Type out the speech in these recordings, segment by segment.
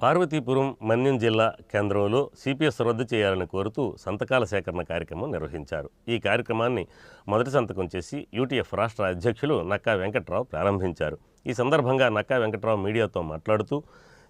పార్వతీపురం మన్యం జిల్లా కేంద్రంలో సిపిఎస్ రద్దు చేయాలని కోరుతూ సంతకాల సేకరణ కార్యక్రమం నిర్వహించారు. ఈ కార్యక్రమాన్ని మొదటి సంతకం చేసి యూటీఎఫ్ రాష్ట్ర అధ్యక్షులు నక్కా వెంకట్రావు ప్రారంభించారు. ఈ సందర్భంగా నక్కా వెంకట్రావు మీడియాతో మాట్లాడుతూ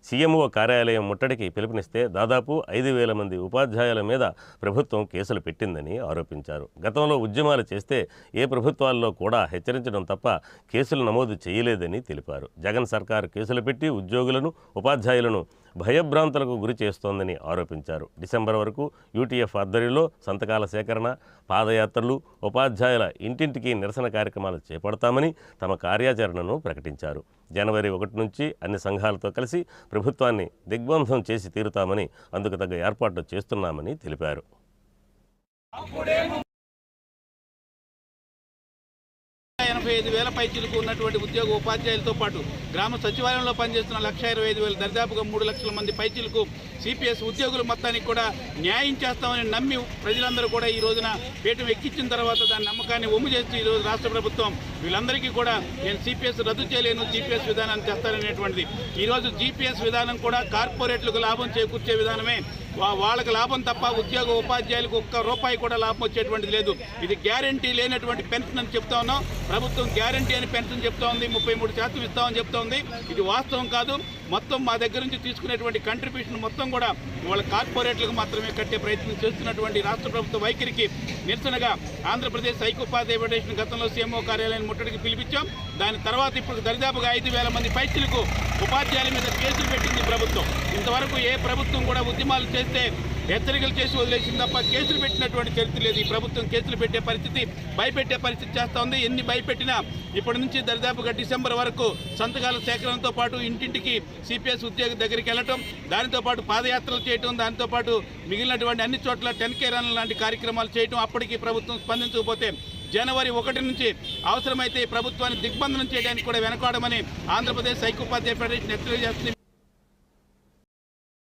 సీఎంఓ కార్యాలయం ముట్టడికి పిలుపునిస్తే దాదాపు 5,000 మంది ఉపాధ్యాయుల మీద ప్రభుత్వం కేసులు పెట్టిందని ఆరోపించారు. గతంలో ఉద్యమాలు చేస్తే ఏ ప్రభుత్వాల్లో కూడా హెచ్చరించడం తప్ప కేసులు నమోదు చేయలేదని తెలిపారు. జగన్ సర్కారు కేసులు పెట్టి ఉద్యోగులను, ఉపాధ్యాయులను భయభ్రాంతులకు గురి చేస్తోందని ఆరోపించారు. డిసెంబర్ వరకు యూటీఎఫ్ ఆధ్వర్యంలో సంతకాల సేకరణ, పాదయాత్రలు, ఉపాధ్యాయుల ఇంటింటికి నిరసన కార్యక్రమాలు చేపడతామని తమ కార్యాచరణను ప్రకటించారు. జనవరి 1 నుంచి అన్ని సంఘాలతో కలిసి ప్రభుత్వాన్ని దిగ్బంధం చేసి తీరుతామని, అందుకు తగ్గ ఏర్పాట్లు చేస్తున్నామని తెలిపారు. 85,000 పైచీలకు ఉన్నటువంటి ఉద్యోగ ఉపాధ్యాయులతో పాటు గ్రామ సచివాలయంలో పనిచేస్తున్న 125,000 దరిదాపుగా 3 లక్షల మంది పైచీలకు సిపిఎస్ ఉద్యోగులు మొత్తానికి కూడా న్యాయం చేస్తామని నమ్మి ప్రజలందరూ కూడా ఈ రోజున పీఠం ఎక్కించిన తర్వాత దాని నమ్మకాన్ని ఒమ్ము చేస్తూ ఈరోజు రాష్ట్ర ప్రభుత్వం వీళ్ళందరికీ కూడా నేను సిపిఎస్ రద్దు చేయలేను, జీపీఎస్ విధానాన్ని తెస్తాననేటువంటిది. ఈరోజు జీపీఎస్ విధానం కూడా కార్పొరేట్లకు లాభం చేకూర్చే విధానమే. వాళ్ళకి లాభం తప్ప ఉద్యోగ ఉపాధ్యాయులకు ఒక్క రూపాయి కూడా లాభం వచ్చేటువంటిది లేదు. ఇది గ్యారంటీ లేనటువంటి పెన్షన్ అని చెప్తా ఉన్నాం. ప్రభుత్వం గ్యారంటీ అని పెన్షన్ చెప్తా ఉంది, 33% ఇస్తామని చెప్తా ఉంది. ఇది వాస్తవం కాదు. మొత్తం మా దగ్గర నుంచి తీసుకునేటువంటి కంట్రిబ్యూషన్ మొత్తం కూడా వాళ్ళ కార్పొరేట్లకు మాత్రమే కట్టే ప్రయత్నం చేస్తున్నటువంటి రాష్ట్ర ప్రభుత్వ వైఖరికి నిరసనగా ఆంధ్రప్రదేశ్ ఐక్యోపాధ్యాయ ఫెడరేషన్ గతంలో సీఎంఓ కార్యాలయాన్ని ముట్టడికి పిలిపించాం. దాని తర్వాత ఇప్పుడు దరిదాపుగా 5,000 మంది పైచీలకు ఉపాధ్యాయుల మీద కేసులు పెట్టింది ప్రభుత్వం. ఇంతవరకు ఏ ప్రభుత్వం కూడా ఉద్యమాలు చేస్తే హెచ్చరికలు చేసి వదిలేసింది తప్ప కేసులు పెట్టినటువంటి చరిత్ర లేదు. ఈ ప్రభుత్వం కేసులు పెట్టే పరిస్థితి, భయపెట్టే పరిస్థితి చేస్తూ ఉంది. ఎన్ని భయపెట్టినా ఇప్పటి నుంచి దరిదాపుగా డిసెంబర్ వరకు సంతకాల సేకరణతో పాటు ఇంటింటికి సిపిఎస్ ఉద్యోగి దగ్గరికి వెళ్ళటం, దానితో పాటు పాదయాత్రలు చేయటం, దానితో పాటు మిగిలినటువంటి అన్ని చోట్ల 10K రన్ లాంటి కార్యక్రమాలు చేయటం, అప్పటికి ప్రభుత్వం స్పందించకపోతే జనవరి 1 నుంచి అవసరమైతే ప్రభుత్వాన్ని దిగ్బంధనం చేయడానికి కూడా వెనకాడమని ఆంధ్రప్రదేశ్ ఐక్యోపాధ్యాయ ఫెడరేషన్ హెచ్చరిక చేస్తుంది.